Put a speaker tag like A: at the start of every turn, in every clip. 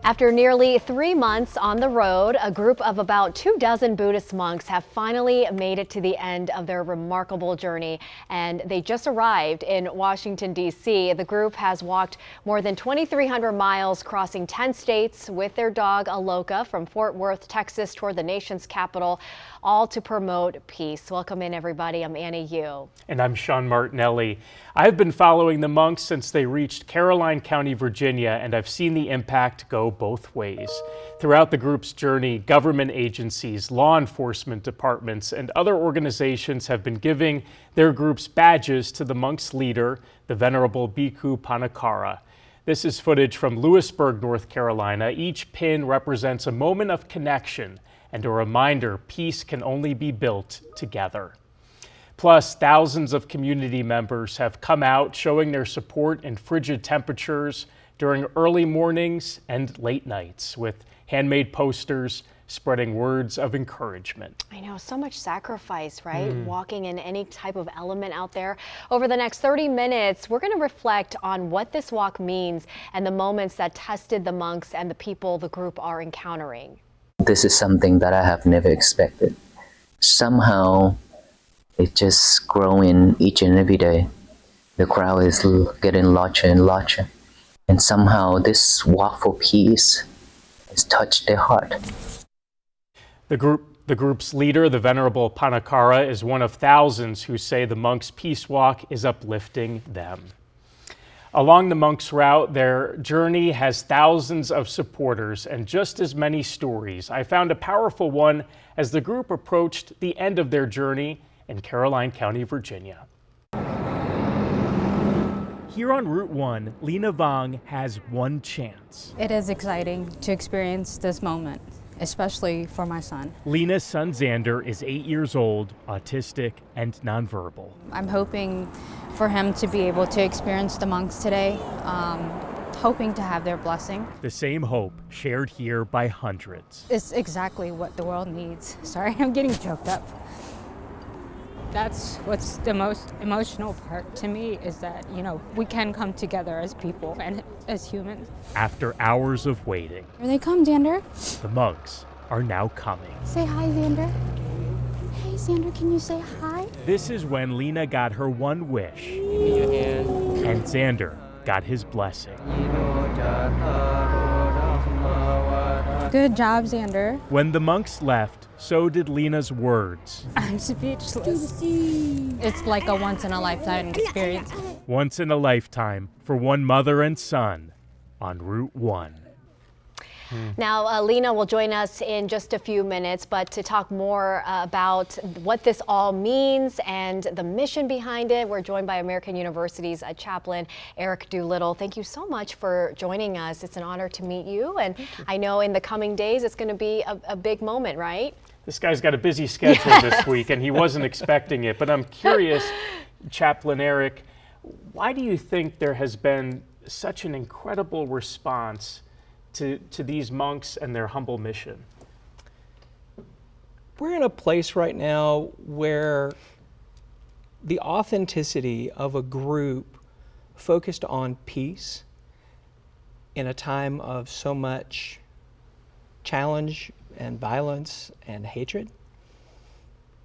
A: After nearly 3 months on the road, a group of about 24 Buddhist monks have finally made it to the end of their remarkable journey, and they just arrived in Washington, D.C. The group has walked more than 2,300 miles, crossing 10 states with their dog Aloka from Fort Worth, Texas, toward the nation's capital, all to promote peace. Welcome in, everybody. I'm Annie Yu.
B: And I'm Sean Martinelli. I've been following the monks since they reached Caroline County, Virginia, and I've seen the impact go both ways. Throughout the group's journey, government agencies, law enforcement departments, and other organizations have been giving their groups badges to the monks' leader, the Venerable Bhikkhu Panakara. This is footage from Lewisburg, North Carolina. Each pin represents a moment of connection and a reminder peace can only be built together. Plus, thousands of community members have come out showing their support in frigid temperatures during early mornings and late nights with handmade posters spreading words of encouragement.
A: I know, so much sacrifice, right? Walking in any type of element out there. Over the next 30 minutes, we're going to reflect on what this walk means and the moments that tested the monks and the people the group are encountering.
C: This is something that I have never expected. Somehow, it's just growing each and every day. The crowd is getting larger and larger. And somehow this walk for peace has touched their heart.
B: The group's leader, the Venerable Panakara, is one of thousands who say the monks' peace walk is uplifting them. Along the monks' route, their journey has thousands of supporters and just as many stories. I found a powerful one as the group approached the end of their journey in Caroline County, Virginia. Here on Route 1, Lena Vong has one chance.
D: It is exciting to experience this moment, especially for my son.
B: Lena's son Xander is 8 years old, autistic, and nonverbal.
D: I'm hoping for him to be able to experience the monks today, hoping to have their blessing.
B: The same hope shared here by hundreds.
D: It's exactly what the world needs. Sorry, I'm getting choked up. That's what's the most emotional part to me, is that, we can come together as people and as humans.
B: After hours of waiting,
D: Here they come, Xander.
B: the monks are now coming.
D: Say hi, Xander. Hey, Xander, can you say hi?
B: This is when Lena got her one wish, and Xander got his blessing.
D: Good job, Xander.
B: When the monks left, so did Lena's words.
D: I'm speechless. It's like a once-in-a-lifetime experience.
B: Once in a lifetime for one mother and son on Route 1.
A: Now, Lena will join us in just a few minutes, but to talk more about what this all means and the mission behind it, we're joined by American University's chaplain, Eric Doolittle. Thank you so much for joining us. It's an honor to meet you, and I know in the coming days it's going to be a big moment, right?
B: This guy's got a busy schedule this week, and he wasn't expecting it. But I'm curious, Chaplain Eric, why do you think there has been such an incredible response to these monks and their humble mission?
E: We're in a place right now where the authenticity of a group focused on peace in a time of so much challenge and violence and hatred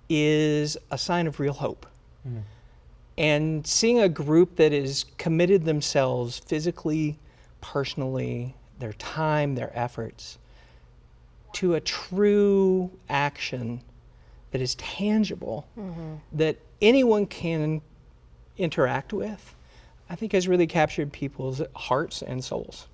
E: is a sign of real hope. And seeing a group that is committed themselves physically, personally, their time, their efforts, to a true action that is tangible, that anyone can interact with, I think has really captured people's hearts and souls.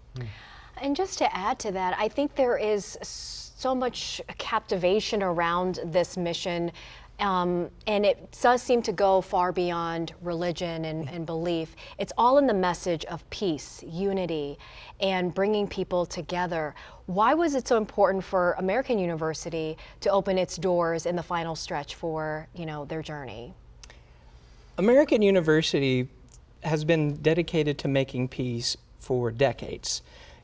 A: And just to add to that, I think there is so much captivation around this mission, and it does seem to go far beyond religion and belief. It's all in the message of peace, unity, and bringing people together. Why was it so important for American University to open its doors in the final stretch for, their journey?
E: American University has been dedicated to making peace for decades.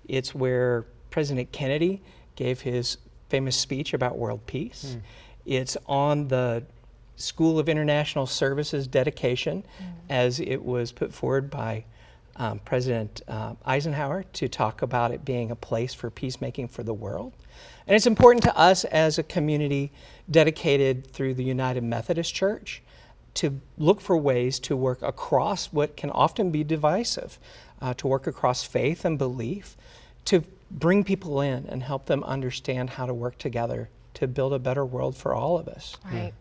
E: It's where President Kennedy gave his famous speech about world peace. It's on the School of International Services dedication as it was put forward by President Eisenhower to talk about it being a place for peacemaking for the world. And it's important to us as a community dedicated through the United Methodist Church to look for ways to work across what can often be divisive, to work across faith and belief, to bring people in and help them understand how to work together to build a better world for all of us.
A: Right.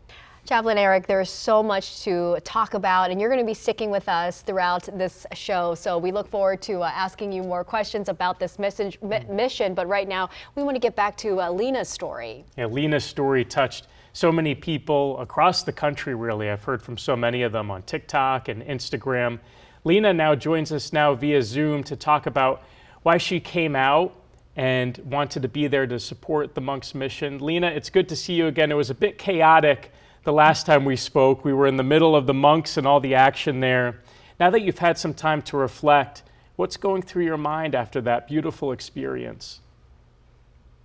A: Chaplain Eric, there's so much to talk about, and you're going to be sticking with us throughout this show. So we look forward to asking you more questions about this mission. But right now, we want to get back to Lena's story.
B: Yeah, Lena's story touched so many people across the country, really. I've heard from so many of them on TikTok and Instagram. Lena now joins us now via Zoom to talk about why she came out and wanted to be there to support the Monks mission. Lena, it's good to see you again. It was a bit chaotic the last time we spoke. We were in the middle of the Monks and all the action there. Now that you've had some time to reflect, what's going through your mind after that beautiful experience?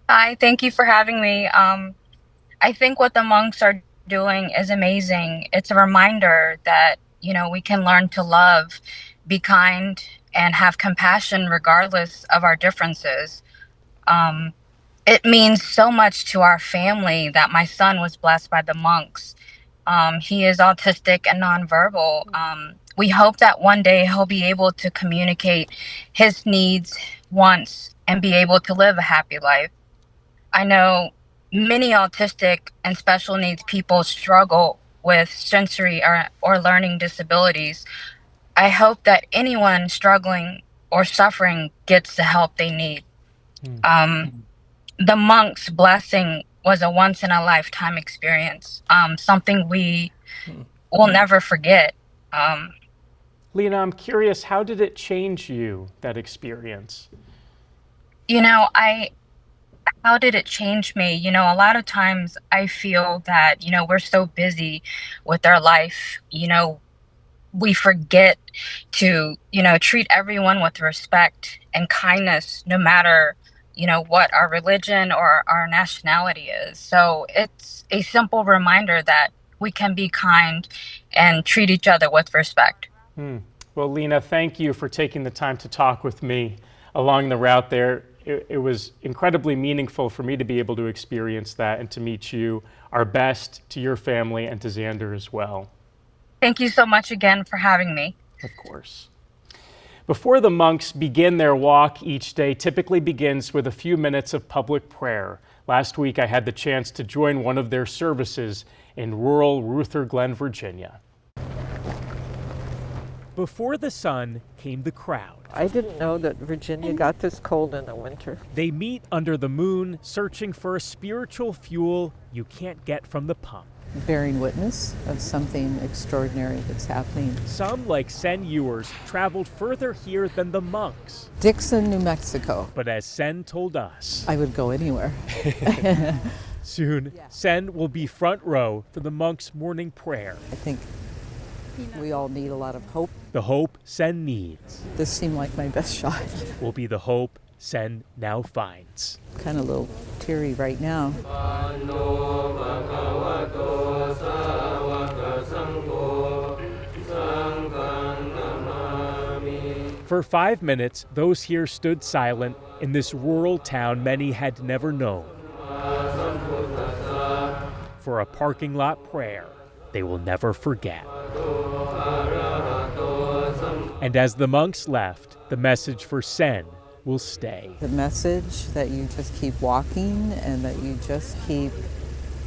F: Hi, thank you for having me. I think what the monks are doing is amazing. It's a reminder that, we can learn to love, be kind, and have compassion regardless of our differences. It means so much to our family that my son was blessed by the monks. He is autistic and nonverbal. We hope that one day he'll be able to communicate his needs, wants, and be able to live a happy life. I know many autistic and special needs people struggle with sensory or learning disabilities. I hope that anyone struggling or suffering gets the help they need. The monks' blessing was a once-in-a-lifetime experience, something we will never forget.
B: Lena, I'm curious, how did it change you, that experience?
F: How did it change me? A lot of times I feel that, we're so busy with our life, we forget to, treat everyone with respect and kindness, no matter, what our religion or our nationality is. So it's a simple reminder that we can be kind and treat each other with respect.
B: Well, Lena, thank you for taking the time to talk with me along the route there. It was incredibly meaningful for me to be able to experience that and to meet you. Our best to your family and to Xander as well.
F: Thank you so much again for having me.
B: Of course. Before the monks begin their walk, each day typically begins with a few minutes of public prayer. Last week, I had the chance to join one of their services in rural Ruther Glen, Virginia. Before the sun came the crowd.
G: I didn't know that Virginia got this cold in the winter.
B: They meet under the moon, searching for a spiritual fuel you can't get from the pump.
G: Bearing witness of something extraordinary that's happening.
B: Some, like Sen Ewers, traveled further here than the monks.
G: Dixon, New Mexico.
B: But as Sen told us,
G: I would go anywhere.
B: soon, Sen will be front row for the monks' morning prayer.
G: I think we all need a lot of hope.
B: The hope Sen needs
G: This seemed like my best shot.
B: will be the hope Sen now finds.
G: Kind of a little teary right now.
B: For 5 minutes, those here stood silent in this rural town many had never known. For a parking lot prayer they will never forget. And as the monks left, the message for Sen will stay.
G: The message that you just keep walking and that you just keep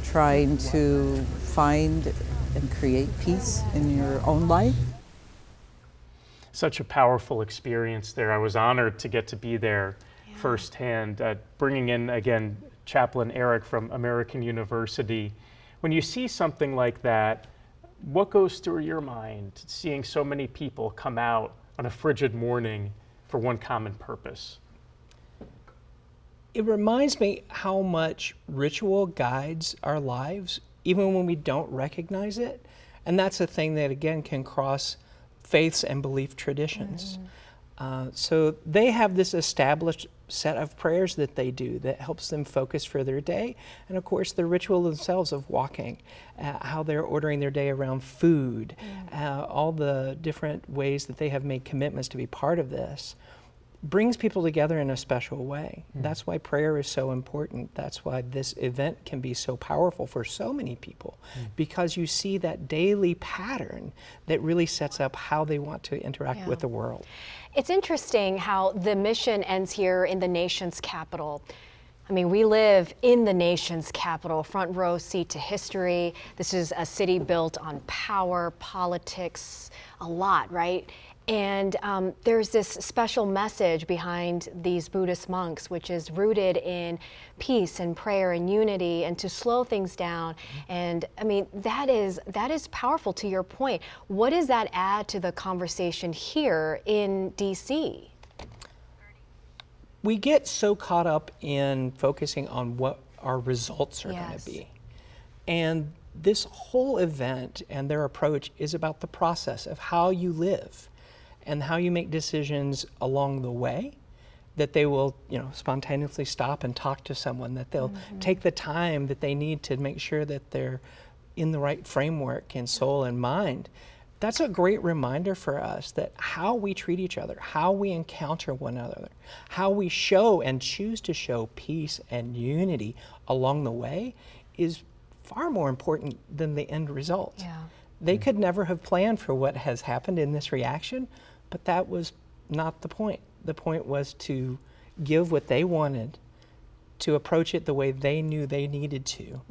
G: trying to find and create peace in your own life.
B: Such a powerful experience there. I was honored to get to be there firsthand, bringing in, again, Chaplain Eric from American University. When you see something like that, what goes through your mind, seeing so many people come out on a frigid morning for one common purpose?
E: It reminds me how much ritual guides our lives, even when we don't recognize it. And that's a thing that, again, can cross faiths and belief traditions. So they have this established set of prayers that they do that helps them focus for their day. And of course, the ritual themselves of walking, how they're ordering their day around food, all the different ways that they have made commitments to be part of this, brings people together in a special way. That's why prayer is so important. That's why this event can be so powerful for so many people, because you see that daily pattern that really sets up how they want to interact with the world.
A: It's interesting how the mission ends here in the nation's capital. I mean, we live in the nation's capital, front row seat to history. This is a city built on power, politics, a lot, right? And there's this special message behind these Buddhist monks, which is rooted in peace and prayer and unity, and to slow things down. And I mean, that is powerful. To your point, what does that add to the conversation here in DC?
E: We get so caught up in focusing on what our results are going to be. And this whole event and their approach is about the process of how you live and how you make decisions along the way, that they will, spontaneously stop and talk to someone, that they'll take the time that they need to make sure that they're in the right framework in soul and mind. That's a great reminder for us that how we treat each other, how we encounter one another, how we show and choose to show peace and unity along the way is far more important than the end result.
A: Yeah.
E: They could never have planned for what has happened in this reaction, but that was not the point. The point was to give what they wanted, to approach it the way they knew they needed to.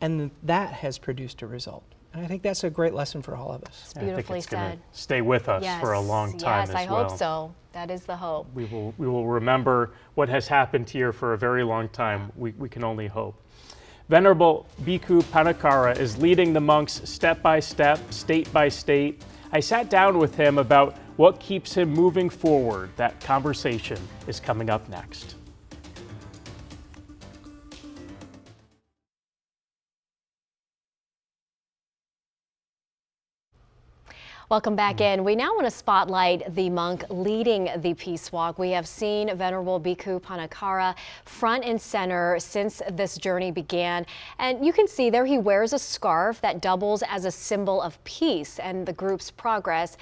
E: And that has produced a result. And I think that's a great lesson for all of us.
A: It's beautifully
B: I think it's going
A: said.
B: to stay with us for a long time as well.
A: Yes, I hope so. That is the hope.
B: We will remember what has happened here for a very long time. We can only hope. Venerable Bhikkhu Panakara is leading the monks step by step, state by state. I sat down with him about what keeps him moving forward. That conversation is coming up next.
A: Welcome back in. We now want to spotlight the monk leading the Peace Walk. We have seen Venerable Bhikkhu Panakara front and center since this journey began. And you can see there he wears a scarf that doubles as a symbol of peace and the group's progress.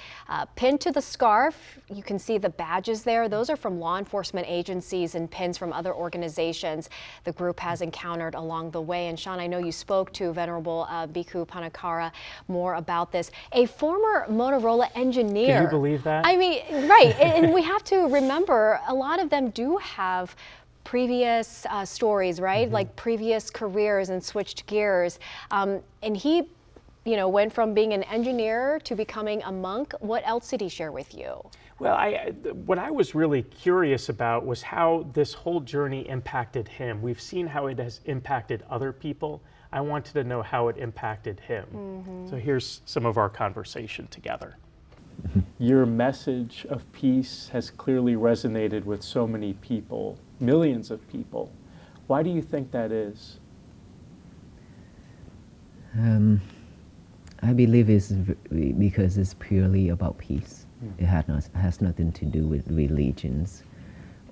A: Pinned to the scarf, you can see the badges there. Those are from law enforcement agencies and pins from other organizations the group has encountered along the way. And Sean, I know you spoke to Venerable Bhikkhu Panakara more about this. A former Motorola engineer.
B: Can you believe that?
A: I mean, right. And we have to remember a lot of them do have previous stories, right? Like previous careers and switched gears. And he, went from being an engineer to becoming a monk. What else did he share with you?
B: Well, what I was really curious about was how this whole journey impacted him. We've seen how it has impacted other people. I wanted to know how it impacted him. So here's some of our conversation together. Your message of peace has clearly resonated with so many people, millions of people. Why do you think that is?
H: I believe it's because it's purely about peace. It has nothing to do with religions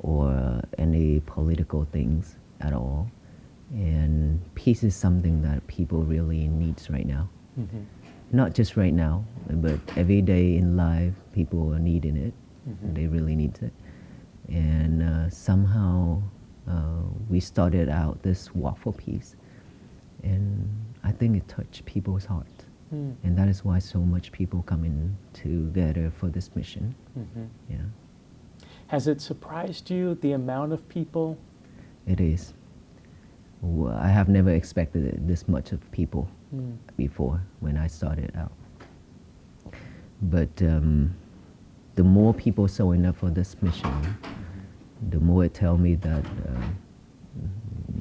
H: or any political things at all. And peace is something that people really needs right now. Not just right now, but every day in life, people are needing it. They really need it. And somehow we started out this walk for peace. And I think it touched people's heart. And that is why so much people come in together for this mission. Yeah.
B: Has it surprised you, the amount of people?
H: It is. Well, I have never expected this much of people before when I started out. But the more people showing up for this mission, the more it tells me that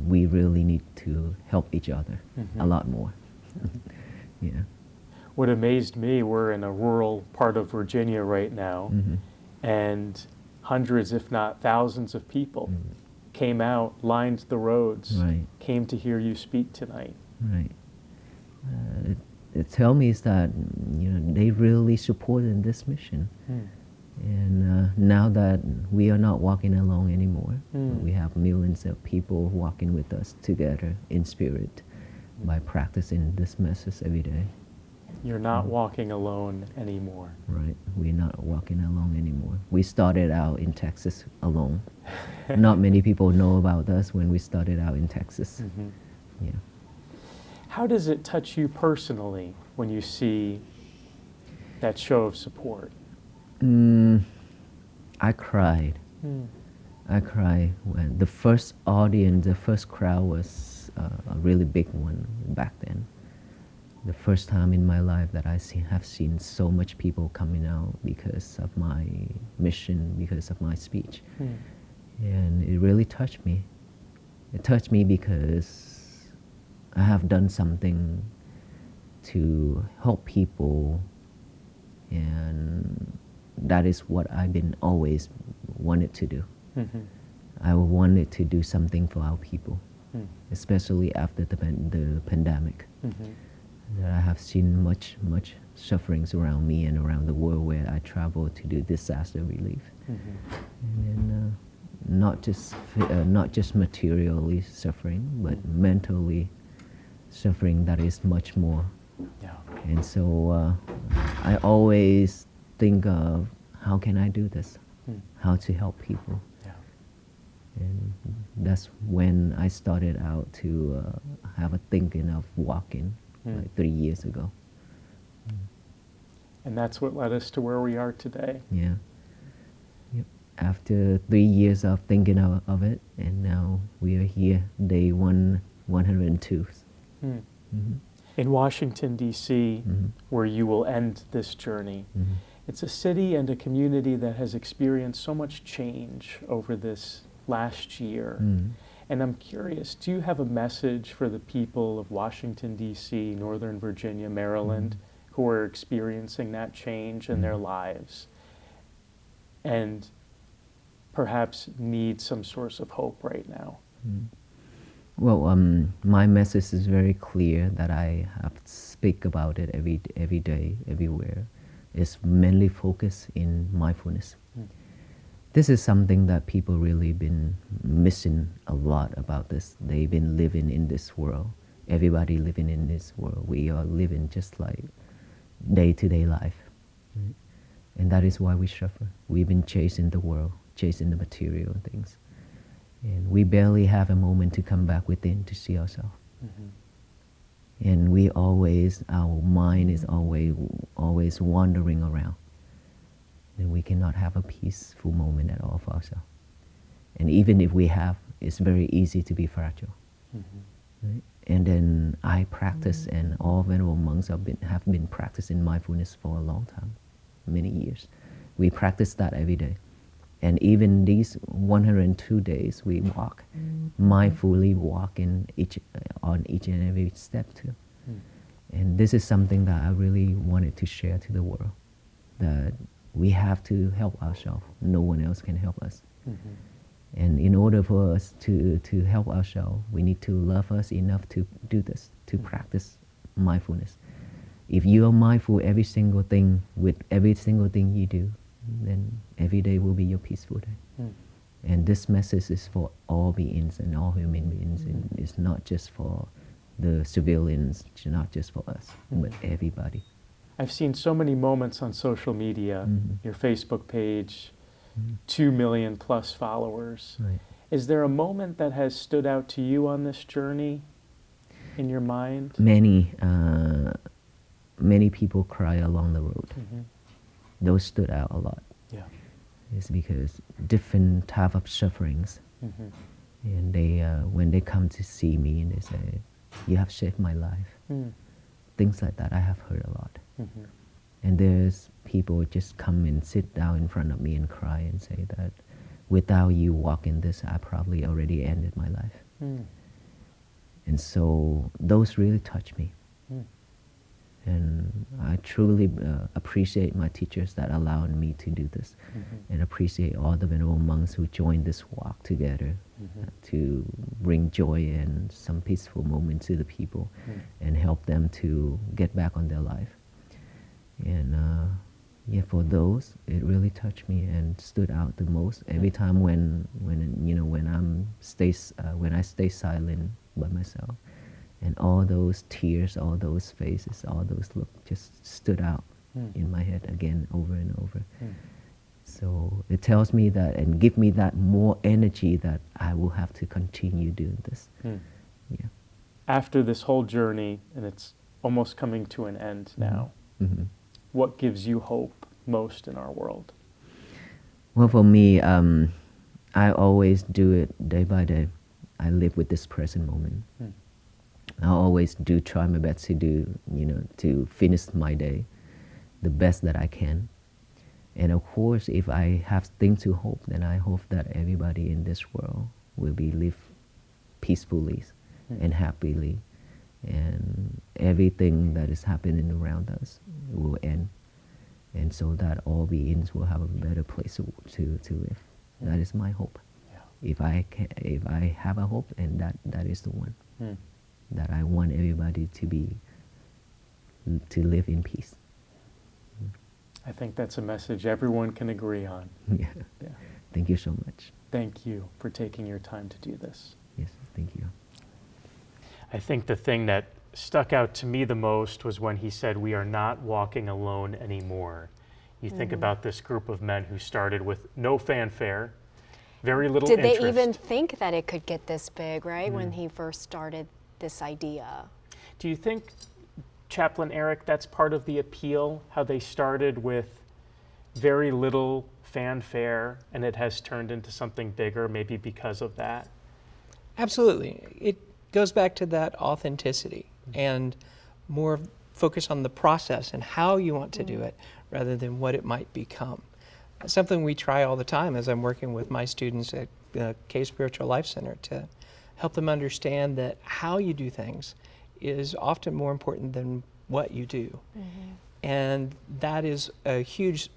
H: we really need to help each other a lot more. Yeah.
B: What amazed me, we're in a rural part of Virginia right now, and hundreds, if not thousands of people came out, lined the roads, came to hear you speak tonight.
H: Right. It tells me is that they really supported this mission, And now that we are not walking alone anymore, we have millions of people walking with us together in spirit by practicing this message every day.
B: You're not walking alone anymore.
H: Right, we're not walking alone anymore. We started out in Texas alone. Not many people know about us when we started out in Texas. Yeah.
B: How does it touch you personally when you see that show of support?
H: I cried. I cried when the first audience, the first crowd was a really big one back then. The first time in my life that I have seen so much people coming out because of my mission, because of my speech. And it really touched me. It touched me because I have done something to help people, and that is what I've been always wanted to do. I wanted to do something for our people, especially after the pandemic. That I have seen much sufferings around me and around the world where I travel to do disaster relief. And not just materially suffering, but mentally suffering that is much more.
B: Yeah.
H: And so I always think of how can I do this? How to help people?
B: Yeah.
H: And that's when I started out to have a thinking of walking like 3 years ago.
B: And that's what led us to where we are today.
H: Yeah. Yep. After 3 years of thinking of it, and now we are here, day 102.
B: In Washington, D.C., where you will end this journey, it's a city and a community that has experienced so much change over this last year. And I'm curious, do you have a message for the people of Washington, D.C., Northern Virginia, Maryland, who are experiencing that change in their lives and perhaps need some source of hope right now?
H: Well, my message is very clear that I have to speak about it every day, everywhere. It's mainly focused in mindfulness. This is something that people really been missing a lot about this. They've been living in this world. Everybody living in this world. We are living just like day-to-day life. Right? And that is why we suffer. We've been chasing the world, chasing the material things. And we barely have a moment to come back within to see ourselves. And our mind is always wandering around. And we cannot have a peaceful moment at all for ourselves. And even if we have, it's very easy to be fragile. Right? And then I practice, and all Venerable Monks have been practicing mindfulness for a long time, many years. We practice that every day. And even these 102 days, we walk, mindfully walking on each and every step too. And this is something that I really wanted to share to the world, that we have to help ourselves. No one else can help us. And in order for us to help ourselves, we need to love us enough to do this, to practice mindfulness. If you are mindful every single thing with every single thing you do, then every day will be your peaceful day. And this message is for all beings and all human beings. And it's not just for the civilians, it's not just for us, but everybody.
B: I've seen so many moments on social media, your Facebook page, 2 million plus followers.
H: Right.
B: Is there a moment that has stood out to you on this journey in your mind?
H: Many people cry along the road. Those stood out a lot.
B: Yeah.
H: It's because different type of sufferings. And they, when they come to see me and they say, "You have saved my life." Things like that I have heard a lot. And there's people just come and sit down in front of me and cry and say that without you walking this, I probably already ended my life. And so those really touch me. And I truly appreciate my teachers that allowed me to do this, and appreciate all the Venerable Monks who joined this walk together to bring joy and some peaceful moment to the people and help them to get back on their life. And yeah, for those, it really touched me and stood out the most. Every time when when I stay silent by myself, and all those tears, all those faces, all those look just stood out in my head again, over and over. So it tells me that and give me that more energy that I will have to continue doing this. Yeah.
B: After this whole journey, and it's almost coming to an end now, what gives you hope most in our world?
H: Well, for me, I always do it day by day. I live with this present moment. I always do try my best to do, to finish my day the best that I can. And of course, if I have things to hope, then I hope that everybody in this world will be live peacefully and happily, and everything that is happening around us will end, and so that all beings will have a better place to live. That is my hope. Yeah. If I have a hope, and that is the one that I want everybody to live in peace.
B: I think that's a message everyone can agree on.
H: Yeah. Thank you so much.
B: Thank you for taking your time to do this.
H: Yes, thank you.
B: I think the thing that stuck out to me the most was when he said, "We are not walking alone anymore." You think about this group of men who started with no fanfare, very little interest.
A: Did they even think that it could get this big, right, when he first started this idea?
B: Do you think, Chaplain Eric, that's part of the appeal, how they started with very little fanfare and it has turned into something bigger, maybe because of that?
E: Absolutely. It goes back to that authenticity and more focus on the process and how you want to do it rather than what it might become. That's something we try all the time as I'm working with my students at the K Spiritual Life Center to help them understand that how you do things is often more important than what you do. And that is a huge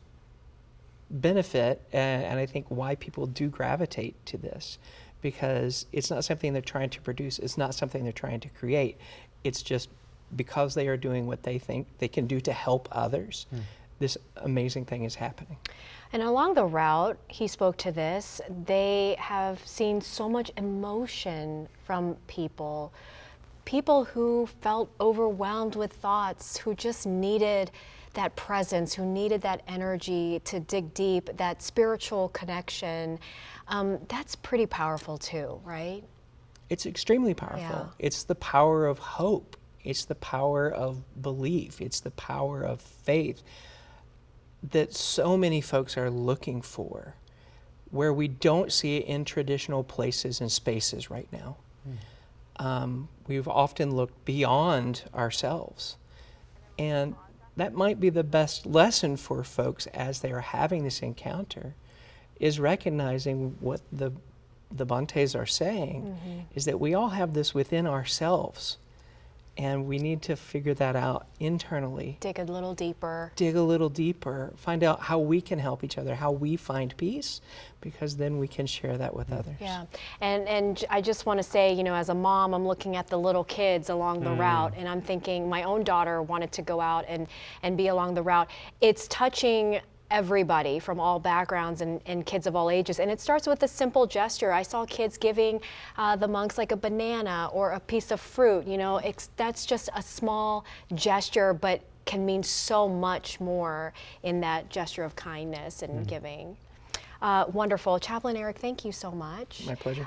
E: benefit, and I think why people do gravitate to this, because it's not something they're trying to produce, it's not something they're trying to create, it's just because they are doing what they think they can do to help others, this amazing thing is happening.
A: And along the route, he spoke to this, they have seen so much emotion from people who felt overwhelmed with thoughts, who just needed that presence, who needed that energy to dig deep, that spiritual connection. That's pretty powerful too, right?
E: It's extremely powerful.
A: Yeah.
E: It's the power of hope. It's the power of belief. It's the power of faith that so many folks are looking for, where we don't see it in traditional places and spaces right now. We've often looked beyond ourselves. And that might be the best lesson for folks as they are having this encounter, is recognizing what the Bhantes are saying, is that we all have this within ourselves. And we need to figure that out internally.
A: Dig a little deeper.
E: Dig a little deeper. Find out how we can help each other, how we find peace, because then we can share that with others.
A: Yeah, and I just want to say, as a mom, I'm looking at the little kids along the route, and I'm thinking my own daughter wanted to go out and be along the route. It's touching everybody from all backgrounds and kids of all ages. And it starts with a simple gesture. I saw kids giving the monks like a banana or a piece of fruit. That's just a small gesture, but can mean so much more in that gesture of kindness and giving. Wonderful. Chaplain Eric, thank you so much.
E: My pleasure.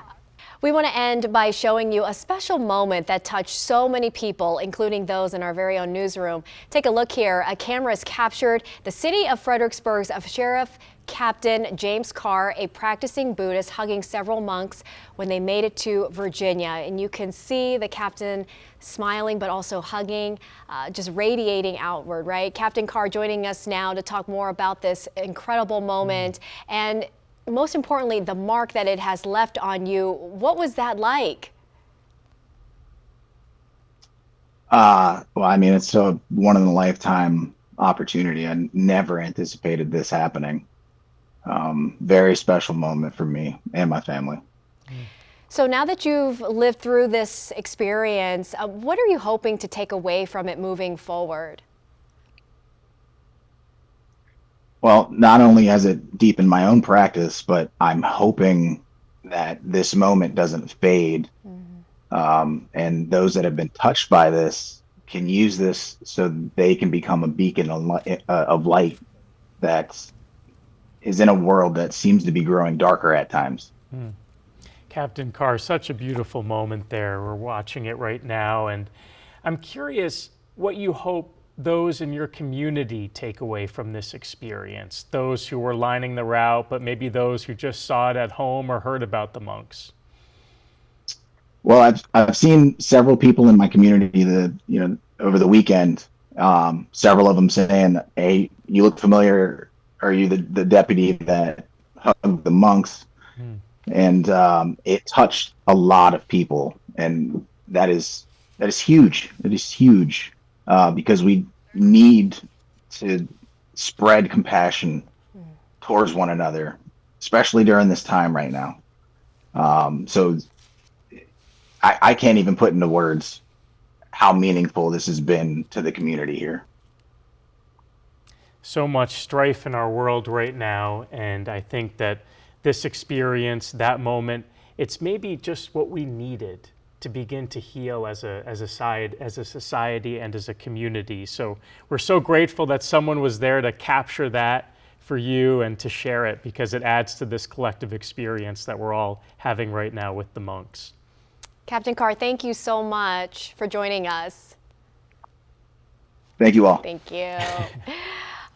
A: We want to end by showing you a special moment that touched so many people, including those in our very own newsroom. Take a look here. A camera has captured the city of Fredericksburg's Sheriff Captain James Carr, a practicing Buddhist, hugging several monks when they made it to Virginia. And you can see the captain smiling, but also hugging, just radiating outward, right? Captain Carr joining us now to talk more about this incredible moment. And most importantly, the mark that it has left on you. What was that like?
I: It's a one in a lifetime opportunity. I never anticipated this happening. Very special moment for me and my family.
A: So now that you've lived through this experience, what are you hoping to take away from it moving forward?
I: Well, not only has it deepened my own practice, but I'm hoping that this moment doesn't fade. And those that have been touched by this can use this so they can become a beacon of light that is in a world that seems to be growing darker at times.
B: Captain Carr, such a beautiful moment there. We're watching it right now, and I'm curious what you hope those in your community take away from this experience, those who were lining the route, but maybe those who just saw it at home or heard about the monks.
I: Well, I've seen several people in my community that, over the weekend, several of them saying, "Hey, you look familiar. Are you the deputy that hugged the monks?" And it touched a lot of people, and that is huge. It is huge because we need to spread compassion towards one another, especially during this time right now. So I can't even put into words how meaningful this has been to the community here.
B: So much strife in our world right now, and I think that this experience, that moment, it's maybe just what we needed to begin to heal as a society and as a community. So we're so grateful that someone was there to capture that for you and to share it, because it adds to this collective experience that we're all having right now with the monks.
A: Captain Carr, thank you so much for joining us.
I: Thank you all.
A: Thank you.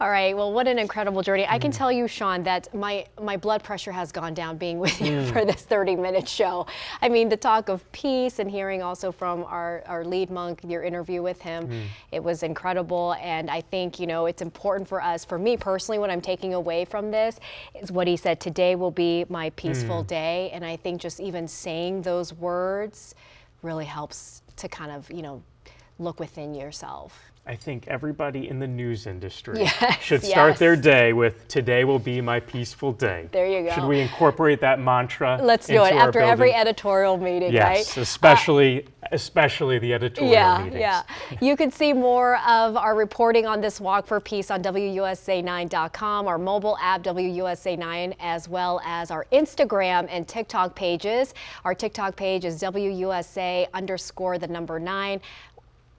A: All right, well, what an incredible journey. I can tell you, Sean, that my blood pressure has gone down being with you for this 30-minute show. I mean, the talk of peace and hearing also from our lead monk, your interview with him, it was incredible. And I think, it's important for us, for me personally, what I'm taking away from this is what he said, today will be my peaceful day. And I think just even saying those words really helps to kind of, look within yourself.
B: I think everybody in the news industry should start their day with, today will be my peaceful day.
A: There you go.
B: Should we incorporate that mantra?
A: Let's do it after every editorial meeting, right?
B: Yes, especially the editorial meetings.
A: Yeah. You can see more of our reporting on this Walk for Peace on WUSA9.com, our mobile app WUSA9, as well as our Instagram and TikTok pages. Our TikTok page is WUSA_9.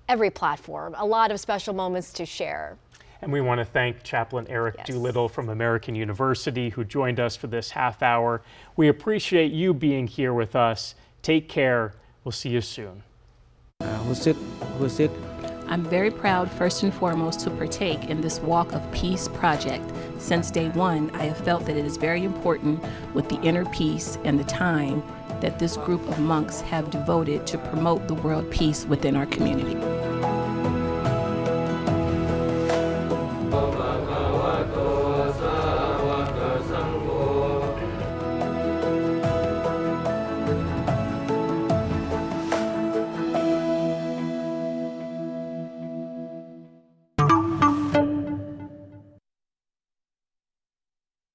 A: Every platform, a lot of special moments to share.
B: And we want to thank Chaplain Eric Doolittle from American University, who joined us for this half hour. We appreciate you being here with us. Take care. We'll see you soon.
J: Who's sick? I'm very proud, first and foremost, to partake in this Walk of Peace project. Since day one, I have felt that it is very important with the inner peace and the time that this group of monks have devoted to promote the world peace within our community.